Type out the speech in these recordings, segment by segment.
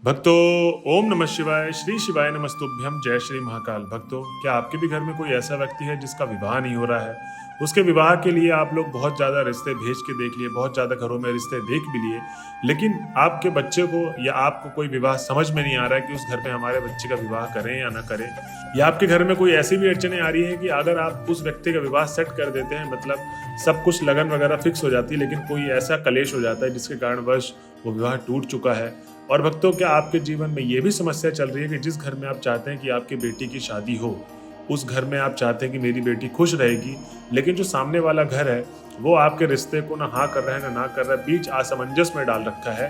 भक्तों, ओम नमः शिवाय, श्री शिवाय नमस्तुभ्यम, जय श्री महाकाल। भक्तों, क्या आपके भी घर में कोई ऐसा व्यक्ति है जिसका विवाह नहीं हो रहा है? उसके विवाह के लिए आप लोग बहुत ज़्यादा रिश्ते भेज के देख लिए, बहुत ज़्यादा घरों में रिश्ते देख भी लिए, लेकिन आपके बच्चे को या आपको कोई विवाह समझ में नहीं आ रहा है कि उस घर में हमारे बच्चे का विवाह करें या ना करें। या आपके घर में कोई ऐसी भी अड़चने आ रही है कि अगर आप उस व्यक्ति का विवाह सेट कर देते हैं, मतलब सब कुछ लगन वगैरह फिक्स हो जाती है, लेकिन कोई ऐसा कलेश हो जाता है जिसके कारणवश वो विवाह टूट चुका है। और भक्तों, क्या आपके जीवन में ये भी समस्या चल रही है कि जिस घर में आप चाहते हैं कि आपकी बेटी की शादी हो, उस घर में आप चाहते हैं कि मेरी बेटी खुश रहेगी, लेकिन जो सामने वाला घर है वो आपके रिश्ते को ना हाँ कर रहा है ना कर रहा है, बीच असमंजस में डाल रखा है।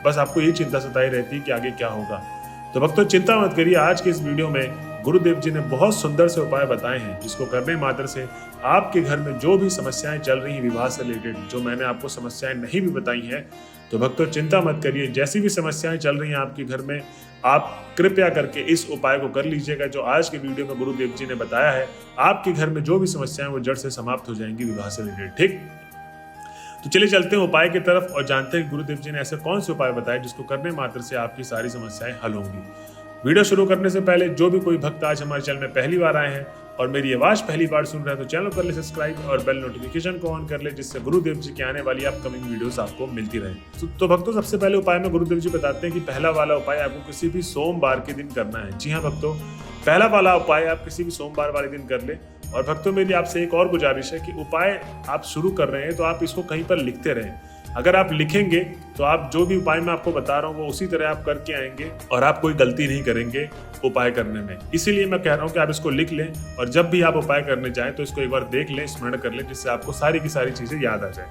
बस आपको ये चिंता सताई रहती है कि आगे क्या होगा। तो भक्तों, चिंता मत करिए। आज के इस वीडियो में गुरुदेव जी ने बहुत सुंदर से उपाय बताए हैं, जिसको करने मात्र से आपके घर में जो भी समस्याएं चल रही हैं विवाह से रिलेटेड, जो मैंने आपको समस्याएं नहीं भी बताई हैं, तो भक्तों चिंता मत करिए। जैसी भी समस्याएं चल रही हैं आपके घर में, आप कृपया करके इस उपाय को कर लीजिएगा जो आज के वीडियो में गुरुदेव जी ने बताया है। आपके घर में जो भी समस्याएं वो जड़ से समाप्त हो जाएंगी विवाह से रिलेटेड। ठीक, तो चलिए चलते हैं उपाय की तरफ और जानते हैं गुरुदेव जी ने ऐसे कौन से उपाय बताए जिसको करने मात्र से आपकी सारी समस्याएं हल होंगी। वीडियो शुरू करने से पहले जो भी कोई भक्त आज हमारे चैनल में पहली बार आए हैं और मेरी आवाज पहली बार सुन रहे हैं, तो चैनल कर ले सब्सक्राइब और बेल नोटिफिकेशन को ऑन कर ले, जिससे गुरुदेव जी की आने वाली अपकमिंग वीडियोस आपको मिलती रहे। तो भक्तों, सबसे पहले उपाय में गुरुदेव जी बताते हैं कि पहला वाला उपाय आपको किसी भी सोमवार के दिन करना है। जी हाँ भक्तों, पहला वाला उपाय आप किसी भी सोमवार वाले दिन कर ले। और भक्तों, मेरी आपसे एक और गुजारिश है कि उपाय आप शुरू कर रहे हैं तो आप इसको कहीं पर लिखते रहें। अगर आप लिखेंगे तो आप जो भी उपाय मैं आपको बता रहा हूँ वो उसी तरह आप करके आएंगे और आप कोई गलती नहीं करेंगे उपाय करने में। इसीलिए मैं कह रहा हूँ कि आप इसको लिख लें और जब भी आप उपाय करने जाएं तो इसको एक बार देख लें, स्मरण कर लें, जिससे आपको सारी की सारी चीजें याद आ जाए।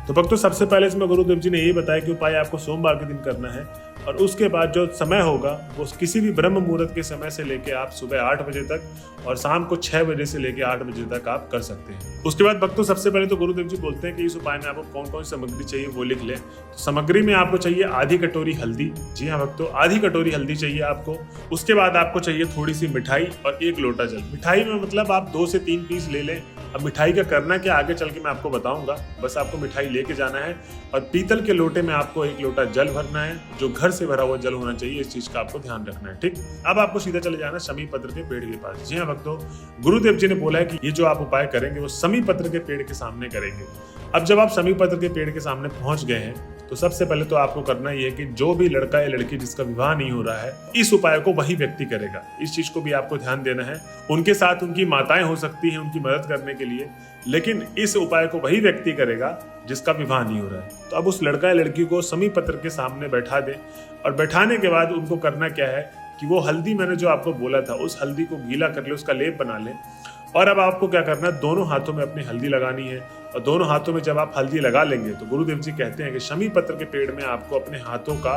तो भक्तों, सबसे पहले इसमें गुरुदेव जी ने यही बताया कि उपाय आपको सोमवार के दिन करना है और उसके बाद जो समय होगा वो किसी भी ब्रह्म मुहूर्त के समय से लेके आप सुबह 8 बजे तक और शाम को 6 बजे से लेके 8 बजे तक आप कर सकते हैं। उसके बाद भक्तों, सबसे पहले तो गुरुदेव जी बोलते हैं कि इस उपाय में आपको कौन कौन सी सामग्री चाहिए वो लिख लें। तो सामग्री में आपको चाहिए आधी कटोरी हल्दी। जी हाँ भक्तों, आधी कटोरी हल्दी चाहिए आपको। उसके बाद आपको चाहिए थोड़ी सी मिठाई और 1 लोटा जल। मिठाई में मतलब आप 2 से 3 पीस ले लें। अब मिठाई का करना क्या आगे चल के मैं आपको बताऊंगा, बस आपको मिठाई लेके जाना है और पीतल के लोटे में आपको 1 लोटा जल भरना है, जो घर से भरा हुआ जल होना चाहिए। इस चीज का आपको ध्यान रखना है। ठीक, अब आपको सीधा चले जाना शमी पत्र के पेड़ के पास। जी हाँ भक्तों, गुरुदेव जी ने बोला है कि ये जो आप उपाय करेंगे वो शमी पत्र के पेड़ के सामने करेंगे। अब जब आप शमी पत्र के पेड़ के सामने पहुंच गए हैं तो सबसे पहले तो आपको करना ये है कि जो भी लड़का या लड़की जिसका विवाह नहीं हो रहा है, इस उपाय को वही व्यक्ति करेगा। इस चीज को भी आपको ध्यान देना है। उनके साथ उनकी माताएं हो सकती हैं उनकी मदद करने के लिए, लेकिन इस उपाय को वही व्यक्ति करेगा जिसका विवाह नहीं हो रहा है। तो अब उस लड़का या लड़की को शमी पत्र के सामने बैठा दें और बैठाने के बाद उनको करना क्या है कि वो हल्दी, मैंने जो आपको बोला था, उस हल्दी को गीला कर ले, उसका लेप बना लें। और अब आपको क्या करना है, दोनों हाथों में अपनी हल्दी लगानी है और दोनों हाथों में जब आप हल्दी लगा लेंगे तो गुरुदेव जी कहते हैं कि शमी पत्र के पेड़ में आपको अपने हाथों का,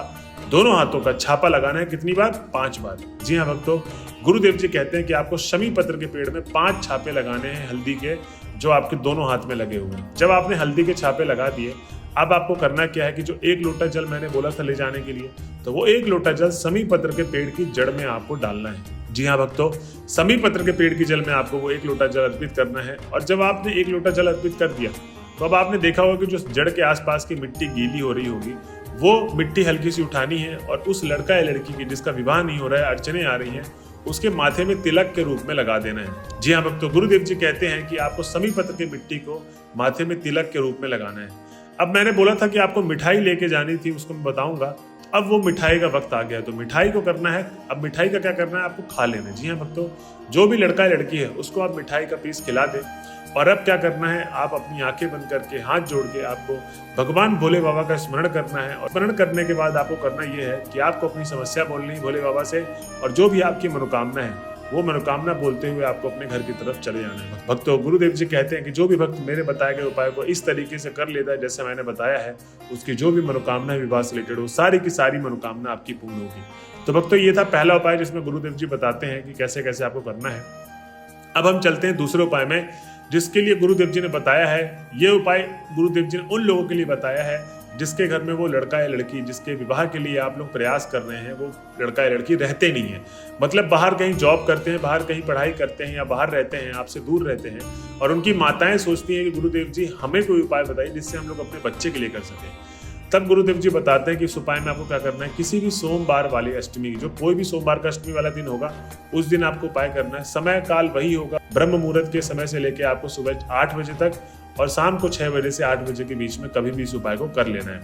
दोनों हाथों का छापा लगाना है। कितनी बार? 5 बार। जी हाँ भक्तों, गुरुदेव जी कहते हैं कि आपको शमी पत्र के पेड़ में 5 छापे लगाने हैं हल्दी के, जो आपके दोनों हाथ में लगे हुए हैं। जब आपने हल्दी के छापे लगा दिए, अब आपको करना क्या है कि जो 1 लोटा जल मैंने बोला था ले जाने के लिए, तो वो 1 लोटा जल शमी पत्र के पेड़ की जड़ में आपको डालना है। जी हाँ भक्तों, शमी पत्र के पेड़ की जल में आपको वो 1 लोटा जल अर्पित करना है। और जब आपने 1 लोटा जल अर्पित कर दिया तो अब आपने देखा होगा कि जो जड़ के आसपास की मिट्टी गीली हो रही होगी, वो मिट्टी हल्की सी उठानी है और उस लड़का या लड़की की जिसका विवाह नहीं हो रहा है, अड़चने आ रही हैं, उसके माथे में तिलक के रूप में लगा देना है। जी हाँ भक्तों, गुरुदेव जी कहते हैं कि आपको शमी पत्र की मिट्टी को माथे में तिलक के रूप में लगाना है। अब मैंने बोला था कि आपको मिठाई लेके जानी थी, उसको मैं बताऊंगा। अब वो मिठाई का वक्त आ गया, तो मिठाई को करना है। अब मिठाई का क्या करना है, आपको खा लेना है। जी हाँ भक्तों, जो भी लड़का या लड़की है उसको आप मिठाई का पीस खिला दें। और अब क्या करना है, आप अपनी आंखें बंद करके हाथ जोड़ के आपको भगवान भोले बाबा का स्मरण करना है। और स्मरण करने के बाद आपको करना ये है कि आपको अपनी समस्या बोलनी है भोले बाबा से, और जो भी आपकी मनोकामना है वो मनोकामना बोलते हुए आपको अपने घर की तरफ चले जाना है। भक्तों, गुरुदेव जी कहते हैं कि जो भी भक्त मेरे बताए गए उपाय को इस तरीके से कर लेता है जैसे मैंने बताया है, उसकी जो भी मनोकामना विवाह से रिलेटेड हो, सारी की सारी मनोकामना आपकी पूर्ण होगी। तो भक्तों, ये था पहला उपाय जिसमें गुरुदेव जी बताते हैं कि कैसे कैसे आपको करना है। अब हम चलते हैं दूसरे उपाय में, जिसके लिए गुरुदेव जी ने बताया है। ये उपाय गुरुदेव जी ने उन लोगों के लिए बताया है जिसके घर में वो लड़का या लड़की, जिसके विवाह के लिए आप लोग प्रयास कर रहे हैं, वो लड़का या लड़की रहते नहीं है, मतलब बाहर कहीं जॉब करते हैं, बाहर कहीं पढ़ाई करते हैं या बाहर रहते हैं, आपसे दूर रहते हैं, और उनकी माताएं सोचती हैं कि गुरुदेव जी हमें कोई उपाय बताइए जिससे हम लोग अपने बच्चे के लिए कर सकें। तब गुरुदेव जी बताते हैं कि इस उपाय में आपको क्या करना है, किसी भी सोमवार वाली अष्टमी, जो कोई भी सोमवार का अष्टमी वाला दिन होगा उस दिन आपको उपाय करना है। समय काल वही होगा, ब्रह्म मुहूर्त के समय से लेकर आपको सुबह 8 बजे तक और शाम को 6 बजे से 8 बजे के बीच में कभी भी इस उपाय को कर लेना है।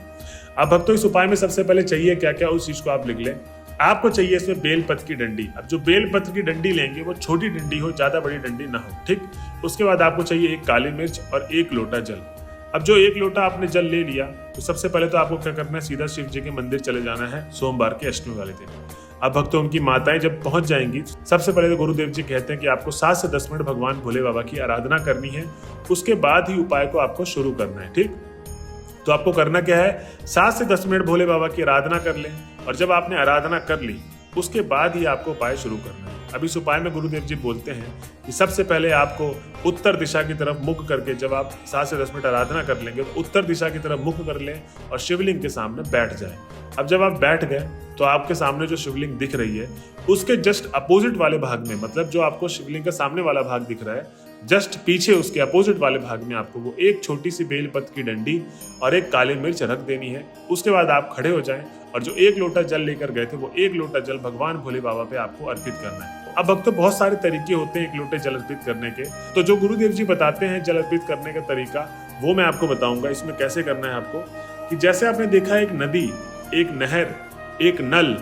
अब भक्तों, इस उपाय में सबसे पहले चाहिए क्या क्या, उस चीज को आप लिख लें। आपको चाहिए इसमें बेलपत्र की डंडी। अब जो बेलपत्र की डंडी लेंगे वो छोटी डंडी हो, ज्यादा बड़ी डंडी ना हो, ठीक। उसके बाद आपको चाहिए 1 काली मिर्च और 1 लोटा जल। अब जो 1 लोटा आपने जल ले लिया तो सबसे पहले तो आपको क्या करना है, सीधा शिव जी के मंदिर चले जाना है सोमवार के अष्टमी वाले दिन। अब भक्तों, उनकी माताएं जब पहुंच जाएंगी, सबसे पहले तो गुरुदेव जी कहते हैं कि आपको 7 से 10 मिनट भगवान भोले बाबा की आराधना करनी है। उसके बाद ही उपाय को आपको शुरू करना है, ठीक। तो आपको करना क्या है, 7 से 10 मिनट भोले बाबा की आराधना कर लें और जब आपने आराधना कर ली उसके बाद ही आपको उपाय शुरू करना है। अब इस उपाय में गुरुदेव जी बोलते हैं कि सबसे पहले आपको उत्तर दिशा की तरफ मुख करके, जब आप 7 से 10 मिनट आराधना कर लेंगे तो उत्तर दिशा की तरफ मुख कर लें और शिवलिंग के सामने बैठ जाएं। अब जब आप बैठ गए तो आपके सामने जो शिवलिंग दिख रही है उसके जस्ट अपोजिट वाले भाग में, मतलब जो आपको शिवलिंग का सामने वाला भाग दिख रहा है, जस्ट पीछे उसके अपोजिट वाले भाग में आपको वो 1 छोटी सी बेलपत्र की डंडी और 1 काली मिर्च रख देनी है। उसके बाद आप खड़े हो जाएं और जो 1 लोटा जल लेकर गए थे वो 1 लोटा जल भगवान भोले बाबा पे आपको अर्पित करना है। अब भक्तों, बहुत सारे तरीके होते हैं 1 लोटे जल अर्पित करने के, तो जो गुरुदेव जी बताते हैं जल अर्पित करने का तरीका वो मैं आपको बताऊंगा। इसमें कैसे करना है आपको, कि जैसे आपने देखा एक नदी, एक नहर, एक नल,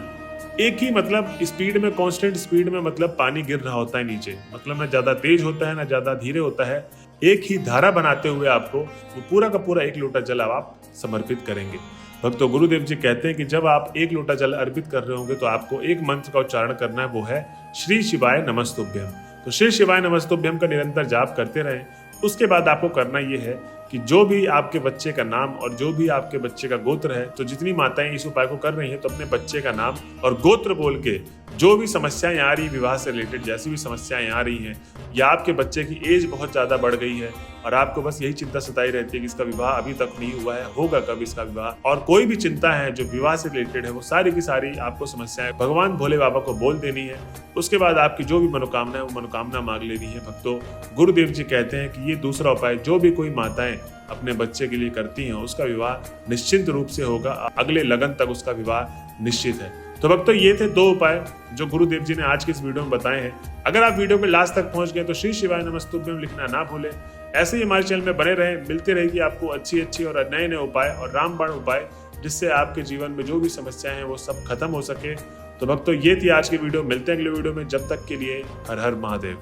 एक ही मतलब स्पीड में, कांस्टेंट स्पीड में मतलब पानी गिर रहा होता है नीचे, मतलब ना ज्यादा तेज होता है ना ज्यादा धीरे होता है, एक ही धारा बनाते हुए आपको वो पूरा का पूरा 1 लोटा जल आप समर्पित करेंगे। भक्तों, गुरुदेव जी कहते हैं कि जब आप 1 लोटा जल अर्पित कर रहे होंगे तो आपको एक मंत्र का उच्चारण करना है, वो है श्री शिवाय नमस्तुभ्यम। तो श्री शिवाय नमस्तुभ्यम का निरंतर जाप करते रहें। उसके बाद आपको करना ये है कि जो भी आपके बच्चे का नाम और जो भी आपके बच्चे का गोत्र है, तो जितनी माताएं इस उपाय को कर रही हैं तो अपने बच्चे का नाम और गोत्र बोल के जो भी समस्याएं आ रही, विवाह से रिलेटेड जैसी भी समस्याएं आ रही हैं, या आपके बच्चे की एज बहुत ज्यादा बढ़ गई है और आपको बस यही चिंता सताई रहती है कि इसका विवाह अभी तक नहीं हुआ है, होगा कब इसका विवाह, और कोई भी चिंता है जो विवाह से रिलेटेड है, वो सारी की सारी आपको समस्याएं भगवान भोले बाबा को बोल देनी है। उसके बाद आपकी जो भी मनोकामना है वो मनोकामना मांग लेनी है। भक्तों, गुरुदेव जी कहते हैं कि ये दूसरा उपाय जो भी कोई माताएं अपने बच्चे के लिए करती हैं उसका विवाह निश्चिंत रूप से होगा, अगले लगन तक उसका विवाह निश्चित है। तो भक्तों, ये थे 2 उपाय जो गुरुदेव जी ने आज की इस वीडियो में बताए हैं। अगर आप वीडियो में लास्ट तक पहुंच गए तो श्री शिवाय नमस्तुभ्यम लिखना ना भूलें। ऐसे ही हमारे चैनल में बने रहें, मिलती रहेगी आपको अच्छी और नए उपाय और रामबाण उपाय, जिससे आपके जीवन में जो भी समस्याएं हैं वो सब खत्म हो सके। तो भक्तों, ये थी आज की वीडियो। मिलते हैं अगले वीडियो में, जब तक के लिए हर हर महादेव।